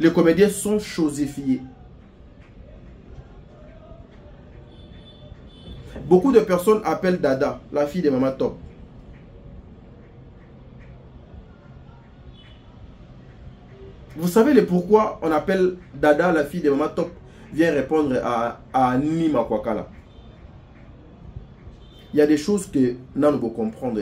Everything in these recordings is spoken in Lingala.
Les comédiens sont chosifiés. Beaucoup de personnes appellent Dada, la fille de Maman Top. Vous savez le pourquoi on appelle Dada, la fille de Maman Top? Viens répondre à Nima Kwakala. Il y a des choses que nous ne pouvons comprendre.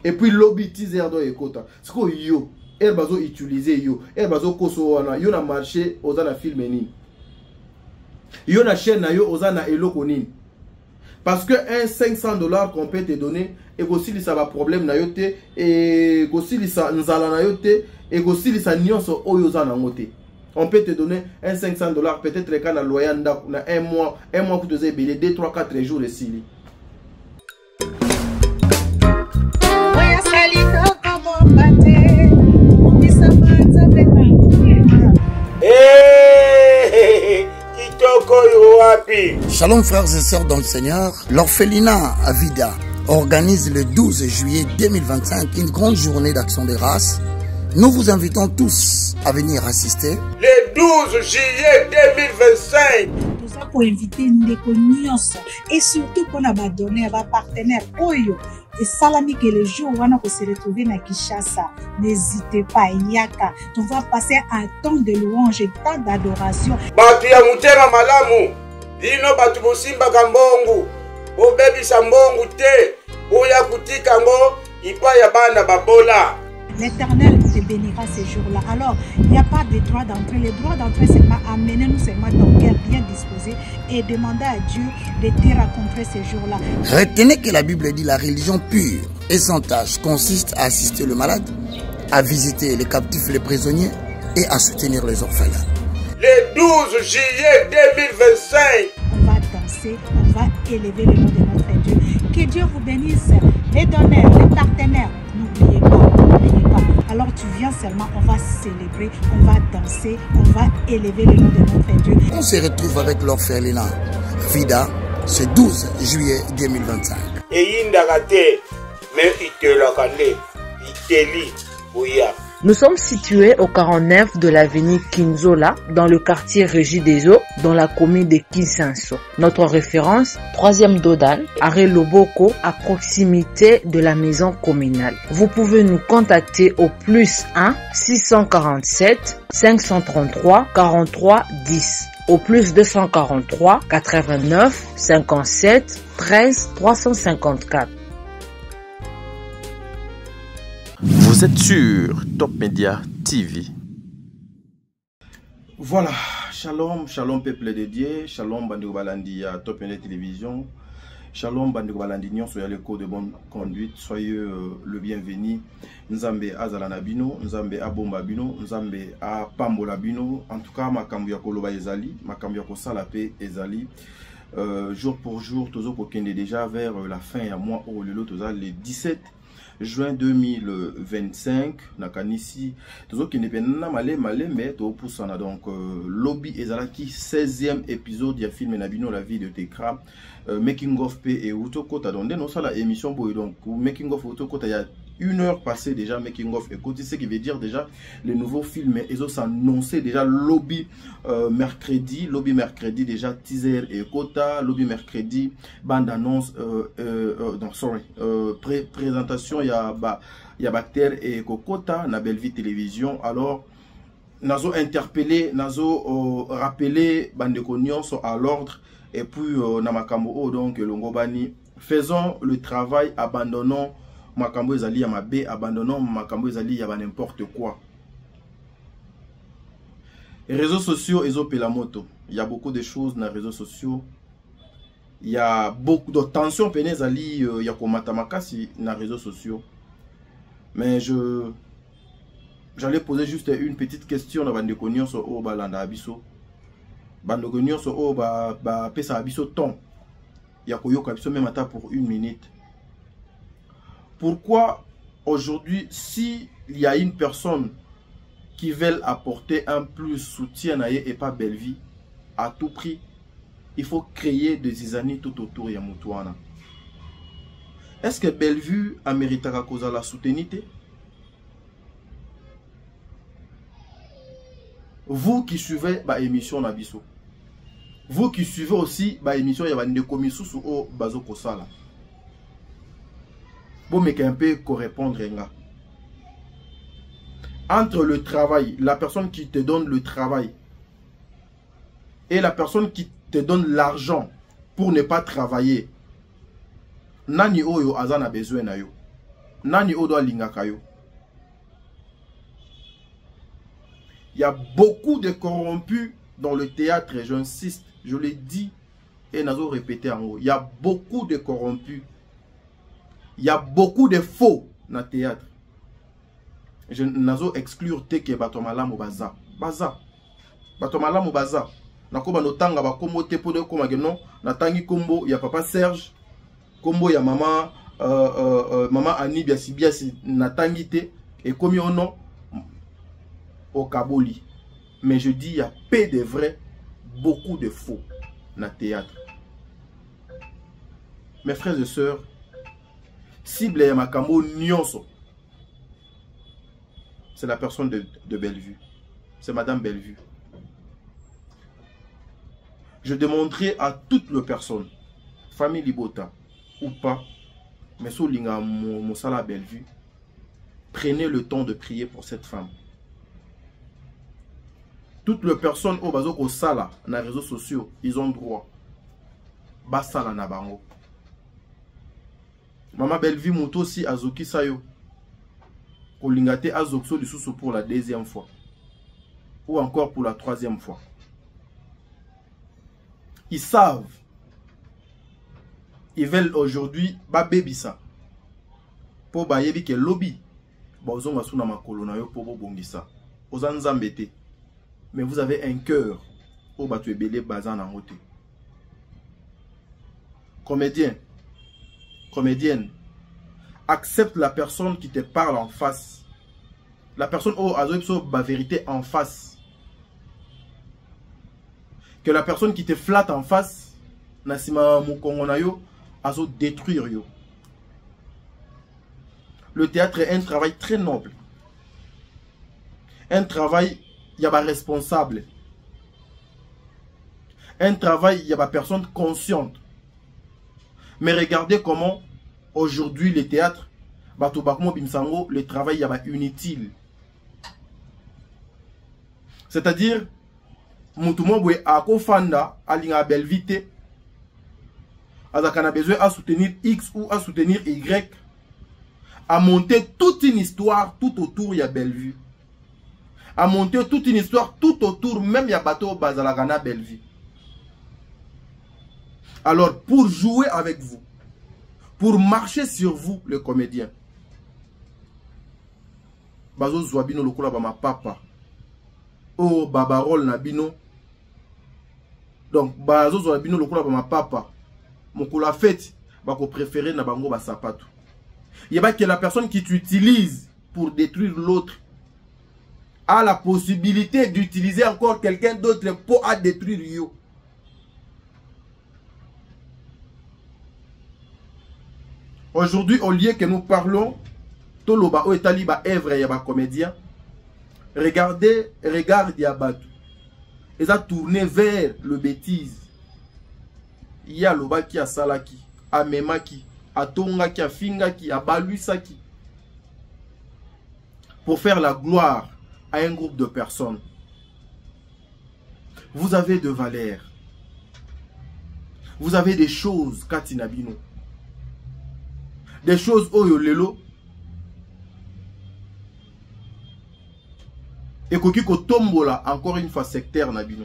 Et puis lobby teaser do ekota. C'est quoi yo? Elle va utiliser yo. Elle va koso wana. Yo na marché aux na film ni. Yo na chaîne na yo aux na eloko ni. Parce que un $500 qu'on peut te donner et aussi ça va problème na yo te et aussi ça nzala na yo te et aussi ça nyonso oyo za na ngote. On peut te donner un $500 peut-être le cas na loyer na un mois que tu as belé 2 3 4 jours de sili. Shalom frères et sœurs dans le Seigneur, l'orphelinat Avida organise le 12 juillet 2025 une grande journée d'action des races. Nous vous invitons tous à venir assister. Le 12 juillet 2025. Nous avons invité Ndeko Nyonso et surtout pour nos donner à partenaires Oyo. Et salami que le jour où on va se retrouver à Kinshasa, n'hésitez pas, Yaka. On va passer un temps de louange et temps d'adoration. Batu ya mutema malamu, dino batu bosimba kambongu, bobebi sambongu te, boya kutika ngo, ipa ya bana babola. L'Éternel te bénira ces jours-là. Alors, il n'y a pas de droit d'entrée. Le droit d'entrée, c'est pas amener nous seulement ton cœur bien disposé et demander à Dieu de te rencontrer ces jours-là. Retenez que la Bible dit la religion pure et sans tâche consiste à assister le malade, à visiter les captifs, les prisonniers et à soutenir les orphelins. Le 12 juillet 2025. On va danser, on va élever le nom de notre Dieu. Que Dieu vous bénisse, les donneurs, les partenaires. N'oubliez pas. Alors tu viens seulement, on va célébrer, on va danser, on va élever le nom de notre Dieu. On se retrouve avec l'orphelinat Vida ce 12 juillet 2025. Et indagate, mais itelakande, iteli, ouya. Nous sommes situés au 49 de l'avenue Kinzola, dans le quartier Régie des Eaux, dans la commune de Kinsanso. Notre référence, 3e Dodan, arrêt Loboko, à proximité de la maison communale. Vous pouvez nous contacter au +1 647 533 43 10, au +243 89 57 13 354. Vous êtes sur Top Media TV. Voilà, shalom, shalom peuple de Dieu, shalom Bandeko Balandi à Top Media Télévision, shalom Bandeko Balandi Nyon, soyez le code de bonne conduite, soyez le bienvenu. Nzambe Azalana Bino, Nzambe Abomba Bino, Nzambe a Pambola Bino, en tout cas Makambu ya Koloba Ezali, Makambu ya Kosalape Ezali. Jour pour jour, Tozo Kokende déjà vers la fin à mois au le le 17 juin 2025 nakanisi tozo ki nepena malé mais to poussana donc lobby ezalaki 16e épisode ya film na bino la vie de Tekra making of p et utokota donc non ça la émission boy donc making of utokota ya 1 heure passée déjà making of écoute ce qui veut dire déjà le nouveau film ils ont annoncé déjà lobby mercredi déjà teaser et quota lobby mercredi bande annonce donc sorry présentation il y a Bacter et Kokota na Belle Vie Télévision. Alors nazo interpellé nazo rappelé Bandeko Nyonso à l'ordre et puis na makambo donc Longobani faisons le travail, abandonnons makambo ezali ya mabe, abandonnons makambo ezali ya n'importe quoi. Les réseaux sociaux ezopela moto, il y a beaucoup de choses dans les réseaux sociaux. Il y a beaucoup de tensions penezali ya komata makasi na réseaux sociaux. Mais j'allais poser juste une petite question na Bandeko Nyonso o balanda abiso. Bandeko Nyonso o ba pesa abiso ton. Ya koyoka abiso même ata pour 1 minute. Pourquoi aujourd'hui, s'il y a une personne qui veut apporter un plus soutien à et pas belle vie, à tout prix, il faut créer des années tout autour de Moutouana. Est-ce que Bellevue a mérité à cause de la soutenité? vous qui suivez bah émission Nabiso, vous qui suivez aussi bah émission ya bande komisusu o bazo kosala, bon mais un peu correspondre nga. Entre le travail, la personne qui te donne le travail et la personne qui te donne l'argent pour ne pas travailler, nani oyo azana besoin na yo, nani odo alingaka yo. Il y a beaucoup de corrompus dans le théâtre, j'insiste, je l'ai dit et nazo répété en haut. Il y a beaucoup de corrompus. Il y a beaucoup de faux dans le théâtre. Je nazo exclure te ke batomala mo baza. Baza. Batomala mo baza. Nakoba notanga ba kombo te po de koma geno, natangi kombo ya papa Serge, kombo ya mama maman Annie biasi natangi te et komi ono au Kaboli. Mais je dis, il y a peu de vrais, beaucoup de faux dans le théâtre. Mes frères et sœurs, cible ya makambo nyonso, c'est la personne de Bellevue. C'est Madame Bellevue. Je demanderai à toutes les personnes, famille Libota ou pas, mais sous l'inga Moussala Bellevue, prenez le temps de prier pour cette femme. Toutes les personnes au bazo ko sala na réseaux sociaux, ils ont droit. Basala na bango. Maman Bellevue monto aussi azoki sayo. Ko lingate azokso lisusu pour la deuxième fois. Ou encore pour la troisième fois. Ils savent. Ils veulent aujourd'hui ba bebisa. Po ba yebi ke lobby. Ba ozonga suna makolo na yo po bo bongisa. Ozanzambete. Mais vous avez un cœur au batu belé bazan en côté. Comédien, comédienne, accepte la personne qui te parle en face. La personne au azo ba vérité en face. Que la personne qui te flatte en face, nasima mukongo yo azo détruire yo. Le théâtre est un travail très noble. Un travail, il y a des responsables. Un travail, il y a des personnes conscientes. Mais regardez comment, aujourd'hui, le théâtre, le travail, il y a inutile. C'est-à-dire, Moutoumoué a kofanda, alinga belvite, a besoin à soutenir X ou à soutenir Y, à monter toute une histoire tout autour, il y a Bellevue. À monter toute une histoire tout autour, même il y a bateau Bazalagana Bellevue. Alors, pour jouer avec vous, pour marcher sur vous, le comédien, Bazo Zouabino Lokola Bama Papa, oh Babarol Nabino, donc Bazo Zouabino Lokola Bama Papa, mon la fête, Bako préféré Nabango Basapato. Il y a que la personne qui t'utilise pour détruire l'autre a la possibilité d'utiliser encore quelqu'un d'autre pour détruire yo. Aujourd'hui, au lieu que nous parlons, Toloba ou Etaliba Evre Yaba comédien, regardez, regarde Yabatu. Ils ont tourné vers le bêtise. Il y a Loba qui a Salaki, a Memaki, a Tonga qui a Fingaki, a Baluisaki. Pour faire la gloire à un groupe de personnes. Vous avez de valeur. Vous avez des choses, Katinabino. Des choses Oyolelo. Et Kokiko Tombola, encore une fois sectaire Nabino.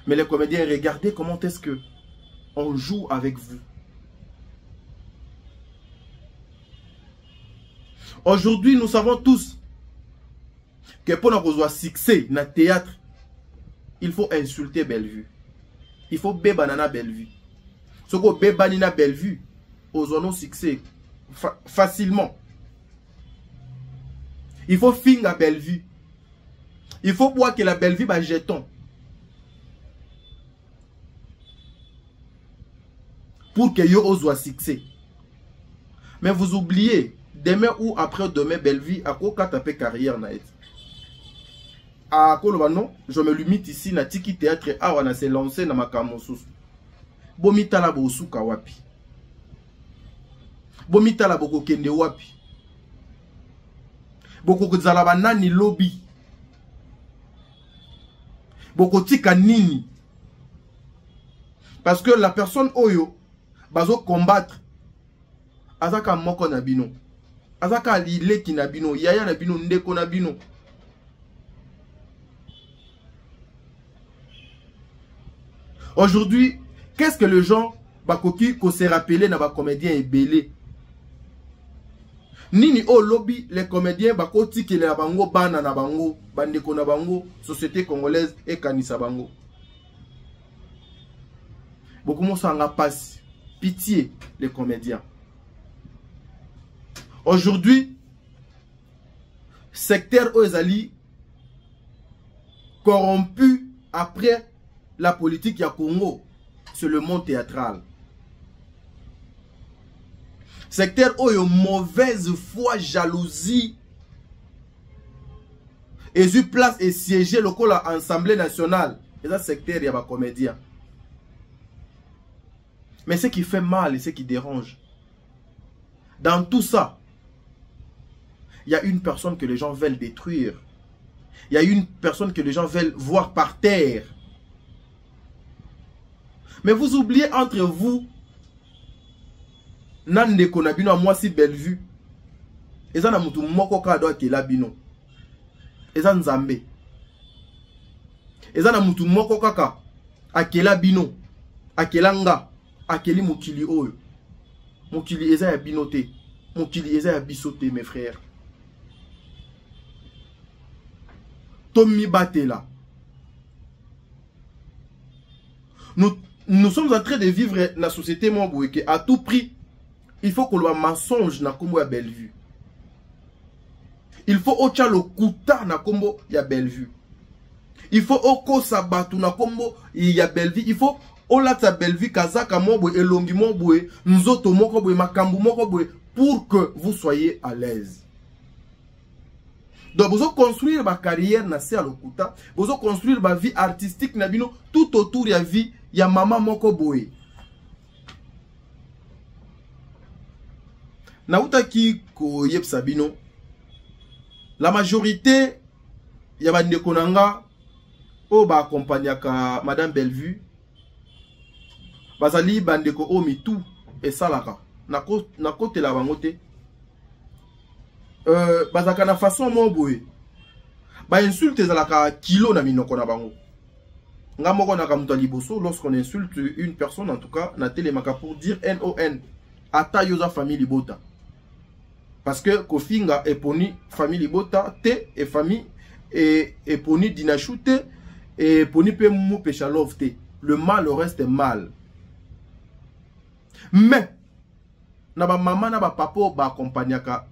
Mais les comédiens, regardez comment est-ce que on joue avec vous. Aujourd'hui, nous savons tous que pour avoir succès dans le théâtre, il faut insulter Bellevue. Il faut bébanana Bellevue. Ce qu'on bébanina Bellevue, aux zones succès facilement. Il faut finir à Bellevue. Il faut voir que la Bellevue va jeton. Pour que yo soit succès. Mais vous oubliez, demain ou après demain Bellevue a quoi taper carrière naït. à Koloba non, je me limite ici na tiki théâtre awa na se lancer na makambo susu. Bomitala bo suka wapi. Bomitala boko kende wapi. Boko kuzala banani lobby. Boko tika nini. Parce que la personne oyo bazo combattre azaka moko na bino. Azaka lileki na bino, yaya na bino, ndeko na bino. Aujourd'hui, qu'est-ce que les gens bakoki ko se rappeler na ba comédien ebele? Nini o lobby les comédiens bakoti ki la bango bana na bango, bandeko na bango, société congolaise et kanisa bango. Beaucoup de gens passe pitié les comédiens. Aujourd'hui, secteur Ozali corrompu après la politique ya Congo, c'est le monde théâtral. Secteur Oyo, mauvaise foi, jalousie, et eu place et siéger le col à l'Assemblée nationale. Et ça, secteur, il y a des comédiens. Mais ce qui fait mal et ce qui dérange, dans tout ça, il y a une personne que les gens veulent détruire. Il y a une personne que les gens veulent voir par terre. Mais vous oubliez entre vous, Nande Konabino a moi si belle vue. Et ça n'a mutu moko kado akela bino. Et ça nzambe. Et ça n'a mutu moko kaka akela bino. Akela nga. Akeli mokili oyo. Mokili eza ya binote. Mokili eza ya bisote mes frères. Tommi Batela. Nous sommes en train de vivre dans la société Mamboueke. À tout prix, il faut qu'on ait un mensonge na kombo ya Bellevue. Il faut ocha le kuta na kombo ya Bellevue. Il faut oko sabatu na kombo ya Bellevue. Il faut olata Bellevue kazaka mobwe elongi mobwe nzoto moko boye makambu moko boye pour que vous soyez à l'aise. Donc, vous construire ma carrière na se alokuta, vous construire ma vie artistique na bino tout autour de la vie ya maman moko boye. Na utaki ko yep sabino, la majorité ya bande konanga o ba accompagnaka Madame Bellevue, bazali bande ko o mitu et salaka na kote la bangote. Bazaka na façon moboye ba insulte zalaka kilo na minoko na bango nga moko na kamuta liboso lorsqu'on insulte une personne en tout cas na télémaka pour dire NON ata yoza famille libota parce que kofinga eponi famille libota te et famille et eponi dinachute et eponi pe mu pechalov te le mal reste mal mais na ba maman na ba papa ba accompagnaka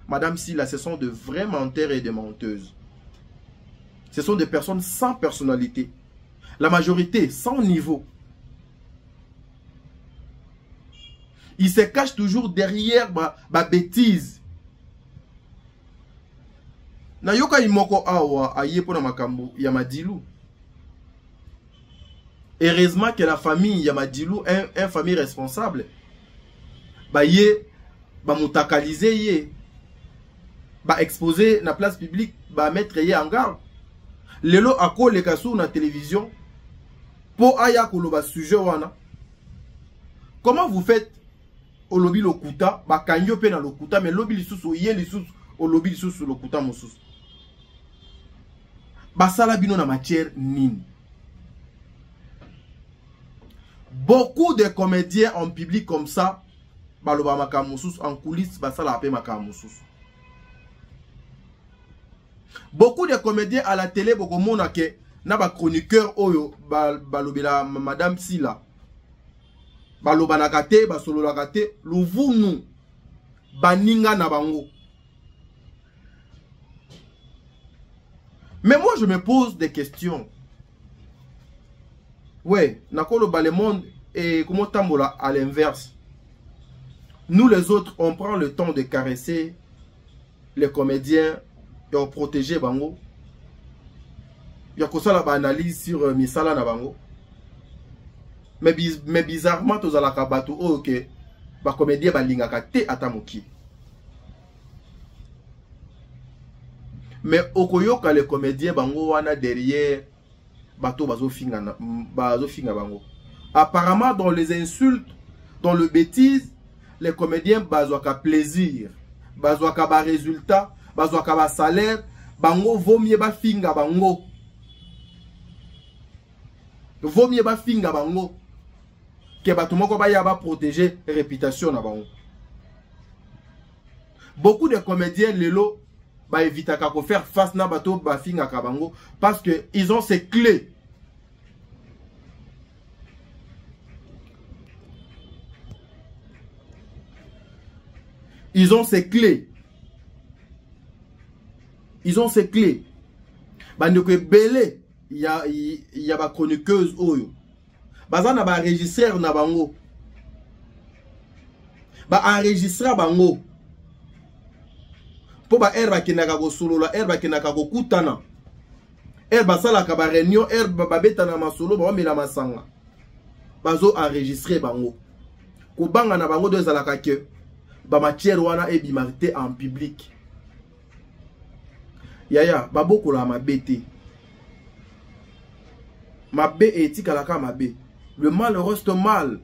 Madame Silla, ce sont de vrais menteurs et de menteuses. Ce sont des personnes sans personnalité. La majorité, sans niveau. Ils se cachent toujours derrière ma bêtise. Na yoka imoko awa ayepo na makambo Yamadilou. Heureusement que la famille Yamadilou est une famille responsable. Ba ye, ba mutakalize ye. Ba exposer na place publique, ba mettre ye en garde. Lelo ako le kasu na télévision po aya koloba sujet wana. Comment vous faites au lobby lokuta, ba kanyo pe na lokuta mais lobby lisusu ye lisusu au lobby lisusu lokuta mosusu. Ba sala bino na matière nini. Beaucoup de comédiens en public comme ça, ba loba makamusus en coulisses, ba sala pe makamusus. Beaucoup de comédiens à la télé, beaucoup de monde qui na ba chroniqueur oyo balobela Madame Silla. Baloba nakate, ba solo nakate, luvunu baninga na bango. Mais moi je me pose des questions. Ouais, nakolo ba le monde et comment tambola à l'inverse. Nous les autres, on prend le temps de caresser les comédiens et on protège bango. Il y a ça la analyse sur misala na bango. Mais bizarrement, tous à la kabato, ok, ba comédien ba lingaka te atamuki. Mais okoyoka les comédiens bango wana derrière bato bazo finga bango. Apparemment dans les insultes, dans le bêtise, les comédiens bazwaka plaisir, bazwaka ba résultat, bazwaka ba salaire, bango vaut mieux ba finga bango. Vaut mieux ba finga bango. Que bato moko ba ya ba protéger réputation na bango. Beaucoup de comédiens lelo ba éviter qu'à faire face na bato ba finga ka bango parce que ils ont ces clés. Ils ont ces clés. Ils ont ces clés. Bandeko belé, il y a ba chroniqueuse oyo. Bazana ba enregistrer na bango. Ba enregistrer bango. Po ba herba kinaka ko solola, herba kinaka ko kutana. Herba sala ka ba réunion, herba ba betana masolo ba mela masanga. Bazo enregistrer bango. Ko banga na bango deux alaka ke ba matière wana e bimarité en public. Yaya, ba boko la mabete. Mabe etika la ka mabe. Le mal reste mal.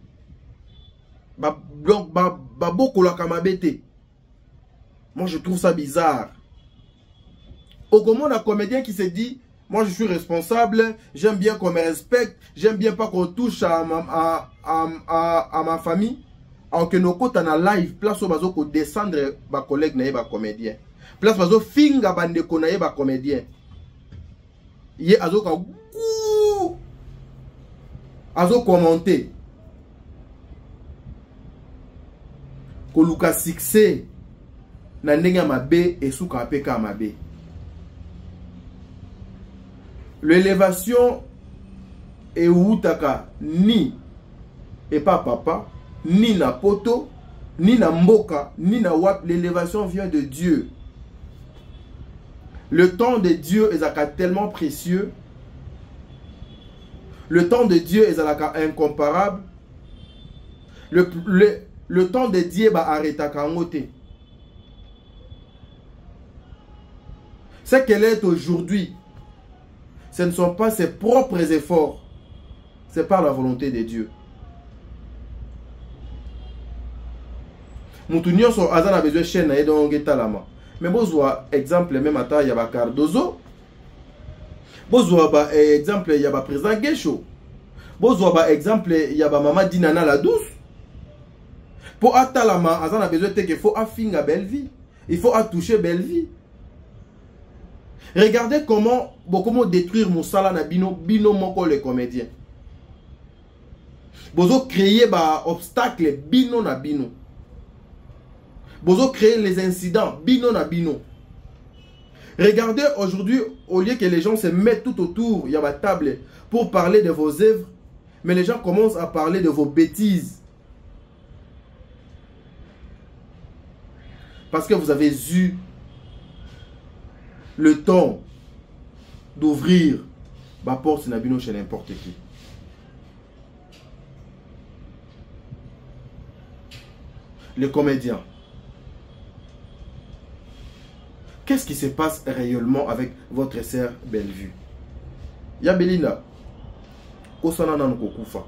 Donc, beaucoup la kamabete. Moi, je trouve ça bizarre. Au comment un comédien qui se dit, moi, je suis responsable, j'aime bien qu'on me respecte, j'aime bien pas qu'on touche à ma famille. Alors que nos côtes en live, place au bazo qu'on descendre, ma collègue naïe, ma comédien. Place bazo finga bande qu'on naïe, ma comédien. Yé azo ka azo commenter koluka succès na ndenge mabe et souka apeka mabe. L'élévation est outaka ni et pas papa ni na poto ni na mboka ni na wap. L'élévation vient de Dieu. Le temps de Dieu est tellement précieux. Le temps de Dieu est incomparable. Le temps de Dieu va arrêter à côté. Ce qu'elle est aujourd'hui, ce ne sont pas ses propres efforts. C'est par la volonté de Dieu. Moutounion sur Azan a besoin de chaîne et donc talama. Mais besoin exemple même à ta yaba Cardozo. Besoin exemple yaba président Gesho. Besoin exemple yaba maman Dinana la douce. Pour atalama Azan a besoin de qu'il faut affinga belle vie. Il faut toucher belle vie. Regardez comment détruire Moussala na bino moko les comédiens. Bozo créer ba obstacle bino na bino. Bozo créer les incidents bino na bino. Regardez aujourd'hui, au lieu que les gens se mettent tout autour, il y a ma table pour parler de vos œuvres, mais les gens commencent à parler de vos bêtises. Parce que vous avez eu le temps d'ouvrir ma porte nabino chez n'importe qui. Les comédiens. Qu'est-ce qui se passe réellement avec votre sœur Bellevue? Ya Belinda, kosana nanu kokufa.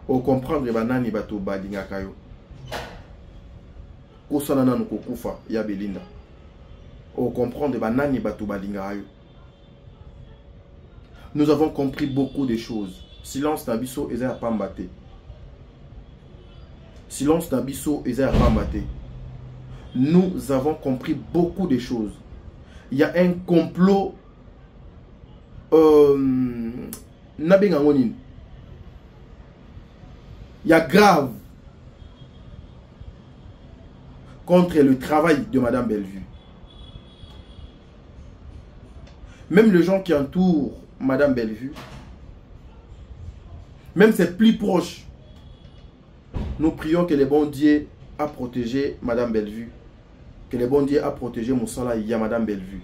O comprendre banani bato balinga kayo. Kosana nanu kokufa ya Belinda. O comprendre banani bato balinga kayo. Nous avons compris beaucoup de choses. Silence nabiso eza pambate. Silence nabiso eza pambate. Nous avons compris beaucoup de choses. Il y a un complot il y a grave contre le travail de Madame Bellevue. Même les gens qui entourent Madame Bellevue, même ses plus proches, nous prions que le bon Dieu a protégé Madame Bellevue. Que le bon Dieu a protégé Moussala et Madame Bellevue.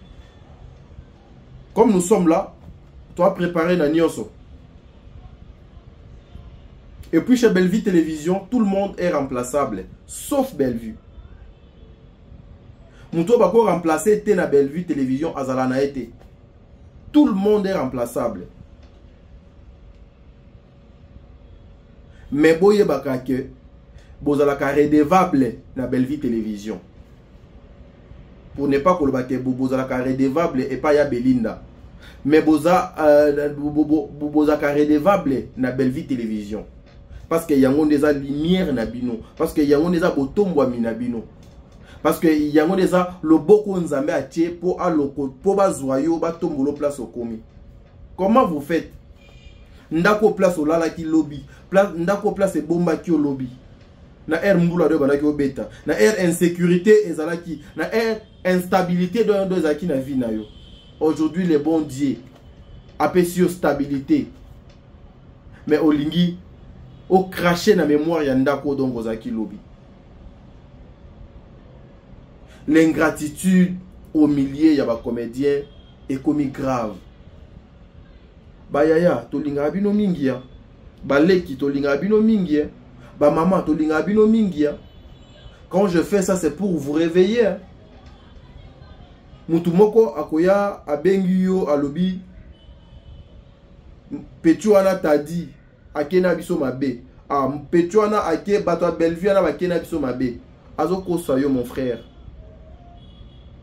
Comme nous sommes là, toi préparer na nyonso. Et puis chez Bellevue Télévision, tout le monde est remplaçable, sauf Bellevue. Mouto bako remplacé té na Bellevue Télévision azalana été. Tout le monde est remplaçable. Mais boye baka ke bozalaka redevable na Bellevue Télévision. Pour ne pas kolobake bozalaka redevable et pas ya Belinda. Mais bozalaka redevable na Bellevue Télévision. Parce que yango des lumière na bino, parce que yango des botombo na bino, parce que yango des le boko nzambe atie pour aloko pour bazoyo batombolo place au komi. Comment vous faites? Ndako place au lala ki lobby, ndako place bomba ki au lobby. Na air mbula de banaki obeta, na air insécurité ezalaki, na air instabilité de zaki na vie na yo. Aujourd'hui les bons dieux appellent sur stabilité. Mais olingi au cracher na mémoire yandako donc ozaki lobby. L'ingratitude au milieu ya ba comédien est commis grave. Bayaya tolinga bino mingia, baleki tolinga bino mingia, ba maman tolinga bino mingia. Quand je fais ça c'est pour vous réveiller. Mutumoko akoya abengi yo alobi Petuana tadi akena biso mabe. Ah, Petuana ake bato Bellevue na bakena biso mabe. Azoko sayo mon frère.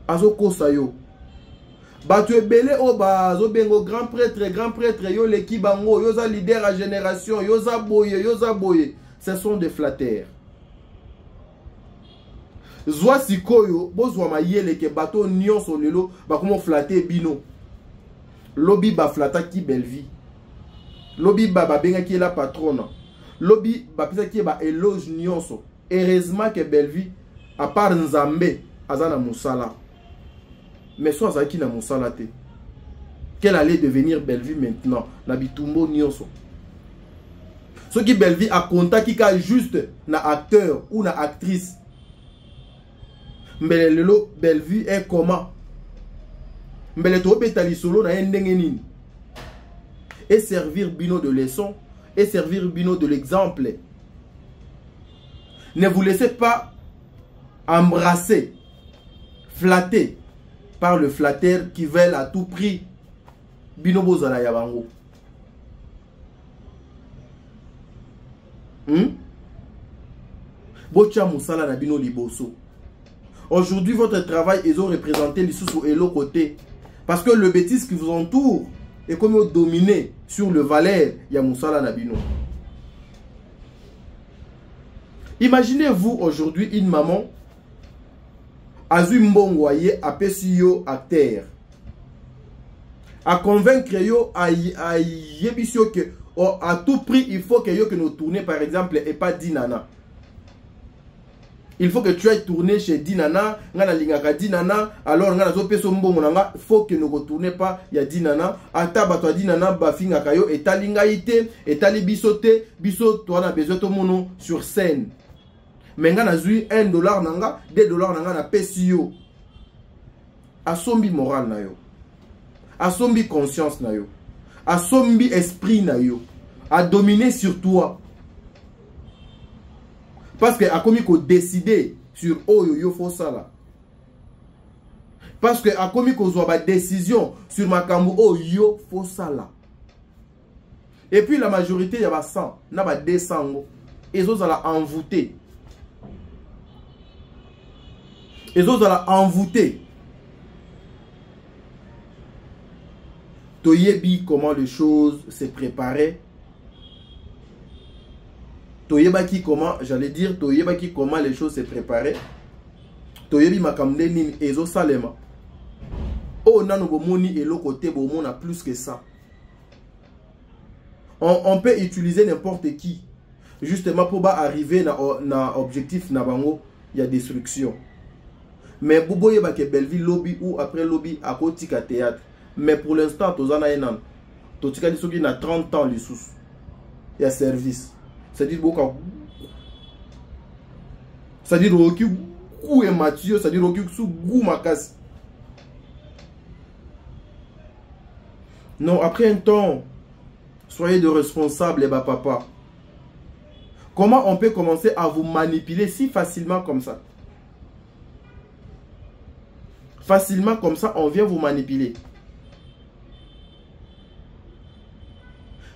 Azoko sayo. Bato ebele oba zo bengo grand prêtre yo leki bango yo za leader à génération yo za boye. Ce sont des flatteurs. Zwa sikoyo bozwa mayele ke bato nyonso lelo ba komo flatter bino. Lobby ba flata ki Bellevue. Lobby ba benga ki la patronne. Lobby ba pesa ki ba éloge nyonso. Heureusement que Bellevue à part Nzambe azana musala. Mais soit azaki na musala te. Quelle allait devenir Bellevue maintenant? Na bitumbo nyonso. Ce qui Bellevue a contact ka juste na acteur ou na actrice. Mais lelo Bellevue est comment? Mais to betali solo na ndenge nini? Et servir bino de leçon, et servir bino de l'exemple. Ne vous laissez pas embrasser, flatter par le flatteur qui veut à tout prix bino bozala ya bango. Bocha musala na bino liboso. Aujourd'hui votre travail est représenté sous et l'autre côté. Parce que le bêtise qui vous entoure et comme dominé sur le valeur Yamusala Nabino. Imaginez-vous aujourd'hui une maman Azumbongwaye a pesio à terre. À convaincre yo à yebisio que à tout prix il faut que yo que nous tournions par exemple et pas Dinana. Il faut que tu ailles tourner chez Dinana, ngana lingaka Dinana, alors ngana zo peso mbongo nanga, faut que nous retourne pas ya Dinana, ata bato Dinana bafinga kayo etalingaite, etali bisote, biso toi na besoin to mono sur scène. Mais ngana zui $1 nanga, $2 nanga na pesio. Asombi moral na yo. Asombi conscience na yo. Asombi esprit na yo. A dominer sur toi. Parce que a commis qu'on décider sur Oyo yo faut ça là. Parce que a commis qu'on soit décision sur Makambo Oyo faut ça là. Et puis la majorité y a 100, n'a pas 200 et autres la envoûter. Et autres la envoûter. Toyebi comment les choses se préparaient. Toyebaki comment, j'allais dire, Toyebaki comment les choses se préparaient. Toyebi makamde nini ezo salema. Oh nano bomoni et l'autre côté bomon a plus que ça. On peut utiliser n'importe qui. Justement pour arriver na objectif na bango, il y a destruction. Mais Boboye Bake Bellevue lobby ou après lobby à Kotika théâtre. Mais pour l'instant, Tozana Enan. Totika Lisogi na 30 ans les sous. Il y a service. C'est-à-dire beaucoup. C'est-à-dire Roki ou et Mathieu, c'est-à-dire Roki sous goût makas. Non, après un temps, soyez de responsables, papa. Comment on peut commencer à vous manipuler si facilement comme ça? Facilement comme ça, on vient vous manipuler.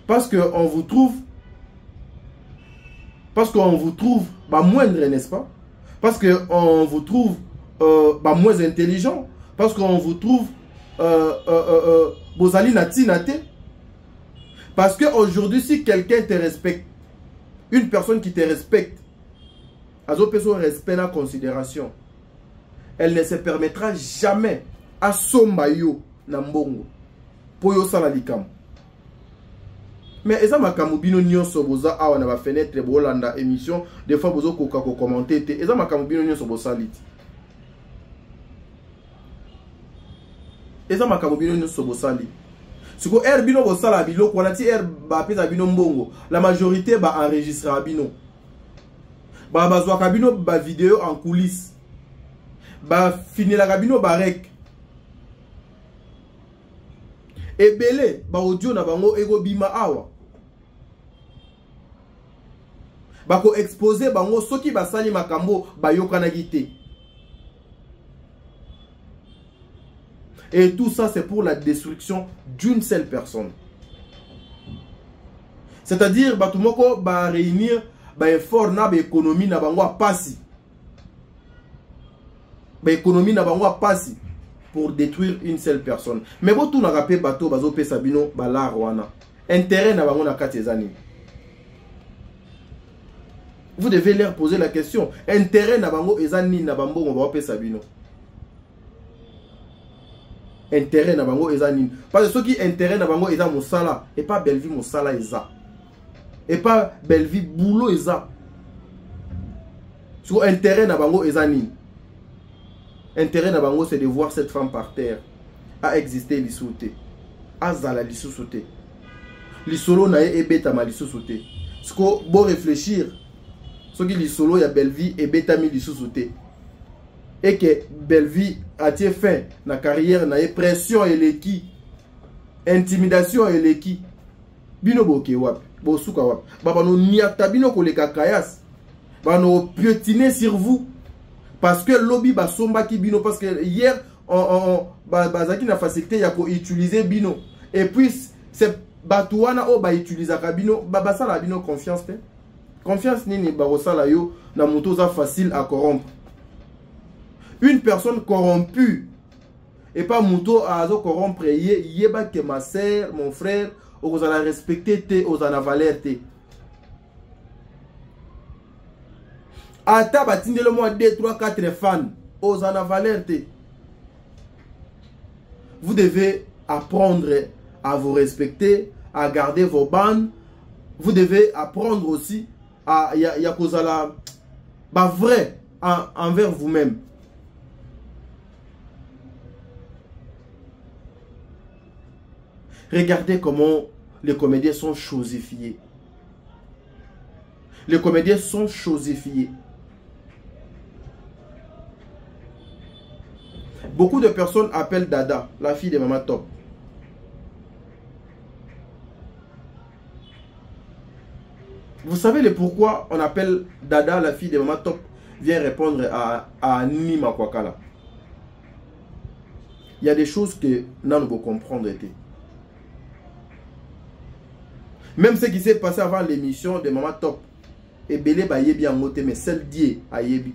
Parce qu'on vous trouve, moindre, n'est-ce pas? Parce qu'on vous trouve moins intelligent. Parce qu'on vous trouve bozali natinate. Parce qu'aujourd'hui, si quelqu'un te respecte, une personne qui te respecte, azo peso respect na considération, elle ne se permettra jamais à somba yo na mbongo po yo sala likam. Mais eza makambo bino nyonso boza awa na ba fenêtre bolanda émission, des fois bozo koka ko commenter te, eza makambo bino nyonso bosaliti. Eza makambo bino nyonso bosali. Siko air bino bosala biloko wana ti air ba pesa bino mbongo, la majorité ba enregistrer bino. Ba bazwa bino ba vidéo en coulisses. Ba finila bino barek. Ebele ba audio na bango ego bima awa. Ba ko exposer bango soki basali makambo ba yokana gite. Et tout ça, c'est pour la destruction d'une seule personne. C'est-à-dire, batumoko ba réunir ba effort na ba économie na bango pasi. Ba économie na bango pasi pour détruire une seule personne. Mais bon tout na rapé bato bazo pe sabino ba la rwana. Intérêt na bango na katezani. Vous devez leur poser la question. Intérêt na bango ezani na bambo on va pe sabino. Intérêt na bango ezani. Parce que ceux qui intérêt na bango eza mosala et pas belle vie mosala eza. Et pas belle vie boulot eza. Sur intérêt na bango ezani. Intérêt na bango c'est de voir cette femme par terre à exister l'issouté. Azala l'issouté. L'issolo na ebeta ma l'issouté. Ce qu'on bon réfléchir. Ce qui l'issolo ya belle vie ebeta mi l'issouté. Et que belle vie a été fait na carrière na pression et l'équi intimidation et l'équi bino boke wap bo suka wap baba no niata bino koleka kayas ba no piétiner sur vous parce que lobby ba somba ki bino parce que hier on bazaki na facilité ya ko utiliser bino et puis c'est batouana o ba utiliser ka bino baba sala bino confiance nini ba rosala yo na moto za facile à corrompre. Une personne corrompue et pas mouto à corrompre yeba que ma sœur, mon frère, aux en a respecté te, aux en a valeur te. Ata batinde le mois 2, 3, 4 fans, aux en a valeur te. Vous devez apprendre à vous respecter, à garder vos bandes. Vous devez apprendre aussi à ya kozala ba vrai envers vous-même. Regardez comment les comédiens sont chosifiés. Les comédiens sont chosifiés. Beaucoup de personnes appellent Dada, la fille de Maman Top. Vous savez le pourquoi on appelle Dada, la fille de Maman Top? Viens répondre à Nima Kwakala. Il y a des choses que nous ne pouvons comprendre. Même ce qui s'est passé avant l'émission de Maman Top. Et Belé ba yebi en moté, mais celle d'hier a yebi.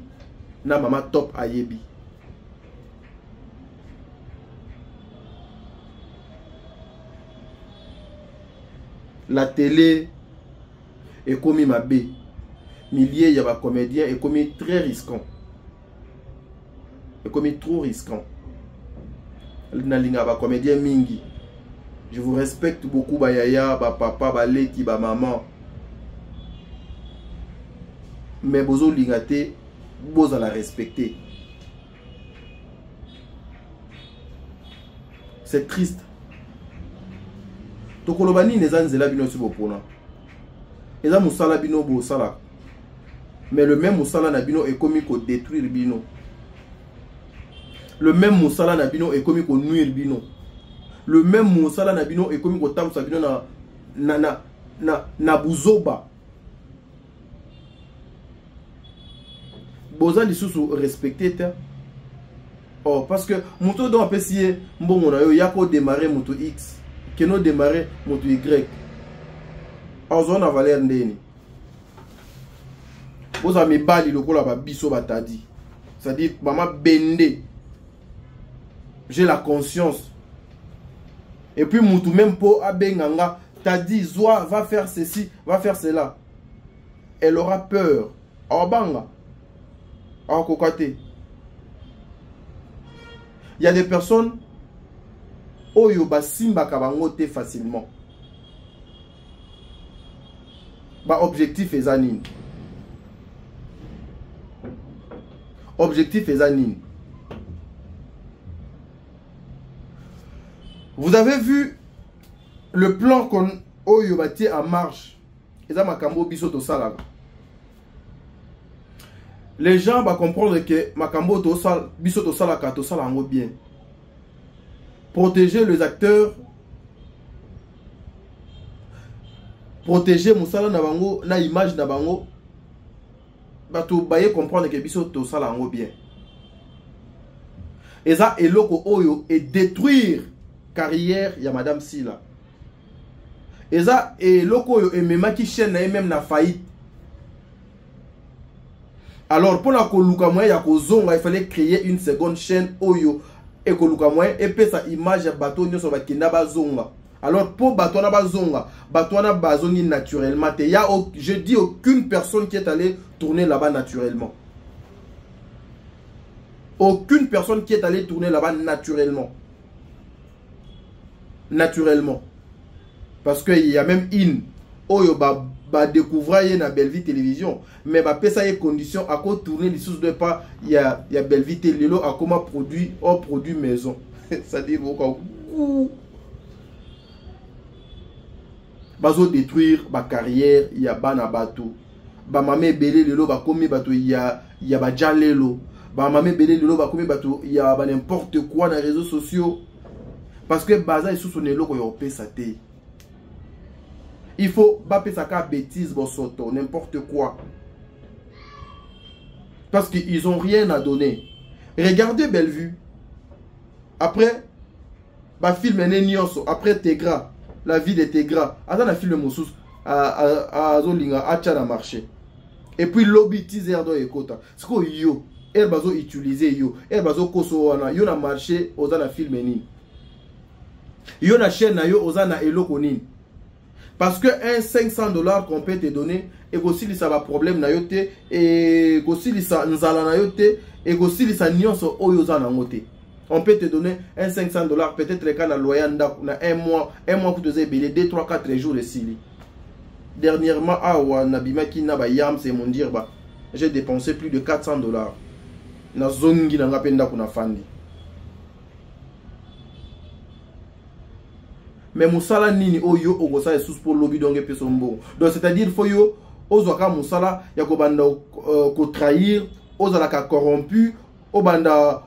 Na Maman Top a yebi. La télé est commis ma bé. Milliers il y a des comédiens est commis très risquant. Est commis trop risquant. Nalinga ba comédien mingi. Je vous respecte beaucoup, ba yaya, ba papa, ba leki, ba maman. Mais bozo lingate, bozo la respecter. C'est triste. Tokolobani neza nzela bino si bopona. Eza musala bino bo sala. Mais le même musala na bino est commis ko détruire bino. Le même musala na bino est commis ko nuire bino. le même mosala na bino ekomi kotambusa bino na buzoba. Boza lisusu respecter ta. Oh, parce que moto don apesi mbongo na yo yako démarrer moto X, keno démarrer moto Y. Ozona valeur ndeni. Boza mibali lokola ba biso batadi. C'est-à-dire maman bende. J'ai la conscience. Et puis moto même po abenganga t'as dit Zoa va faire ceci, va faire cela. Elle aura peur. Abanga. Il y a des personnes oyo basimba kabangote facilement. Ba objectif est zanine. Objectif est zanine. Vous avez vu le plan qu'on oyo bâti en marche. Eza makambo biso to sala. Les gens vont comprendre que makambo to sala biso to sala ka to sala ngo bien. Protéger les acteurs, protéger musala na bango na image na bango. Bato baye comprendre que biso to sala ngo bien. Et ça eloko oyo et détruire carrière ya madame Sila. Et ça eloko oyo et même qui chaîne na même na faillite. Alors pour la koluka moyen ya kozonga, il fallait créer une seconde chaîne oyo et koluka moyen et pe sa image ya bateau nyoso ba kinda bazonga. Alors pour bateau na bazonga, bateau na bazongi naturellement. Je dis aucune personne qui est allée tourner là-bas naturellement. Aucune personne qui est allée tourner là-bas naturellement. Naturellement. Parce qu'il y a même oyo ba découvrir na Belleville télévision, mais ba pesa y condition à quoi tourner les sous de pas il y a Belleville télélo à comment produit maison. Ça dit beaucoup. Bazo détruire ba carrière, il y a bana bateau. Ba mamé belé lelo ba komi bateau il y a ba jalelo. Ba mamé belé lelo ba komi bateau il y a ba n'importe quoi dans les réseaux sociaux. Parce que baza sous son elo ko yo pesa té. Il faut baper sa bêtise, bosoto, n'importe quoi. Parce qu'ils n'ont rien à donner. Regardez Bellevue. Après, bah film Nenioso. Après Tegra, la vie de Tegra. Attends, la film Moussous à Zolinga, à Tchana marché. Et puis lobby teaser do ekota. C'est quoi yo? Elle va utiliser yo. Elle va koso wana. Yo na marché aux la film ni. Yo na chaîne na yo aux na eloko nini. Parce que un $500 qu'on peut te donner, et aussi ça va problème na yote, et aussi ça nzala na yote, et aussi ça nyonso oyoza na ngote. On peut te donner un $500, peut-être le cas na loyanda na un mois pour te dire 2, 3, 4 jours ici. Dernièrement, nabima ki na ba yam c'est mon dire bah, j'ai dépensé plus de $400. Na zongi na ngapenda kuna fandi. Mais musala nini oyo ogosa sous pour lobby donc pesombo. Donc c'est-à-dire faut yo ozwaka musala ya ko banda ko trahir, ozala ka corrompu, obanda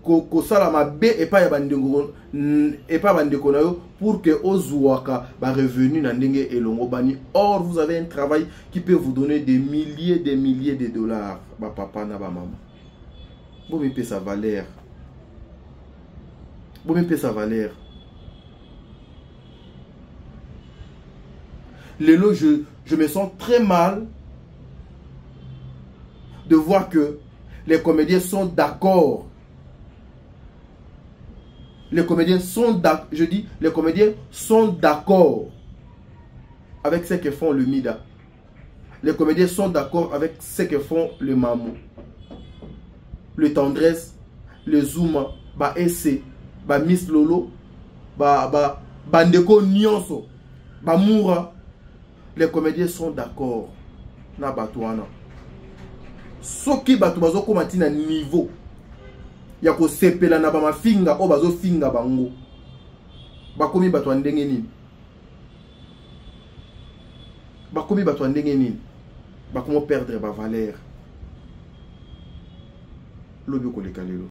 ko sala mabe et pas ya bandengo et pas bandeko na yo pour que ozwaka ba revenu na ndenge elongo bani. Or vous avez un travail qui peut vous donner des milliers de dollars ba papa na ba maman. Bon me paie sa valeur. Bon me paie sa valeur. Lélo, je me sens très mal de voir que les comédiens sont d'accord. Les comédiens sont d'accord. Je dis, les comédiens sont d'accord avec ce que font le Mida. Les comédiens sont d'accord avec ce que font le Mamou. Le Tendresse, le Zouma, ba Esse, ba Miss Lolo, ba Ndeko Nyonso, ba Moura. Les comédiens sont d'accord na batouana. Soki batou bazo komati na niveau ya ko sepela na ba mafinga o bazo finga bango. Bakomi batou ndenge nini? Bakomi batou ndenge nini? Bakomo perdre ba valeur. Lobi ko lekalelo.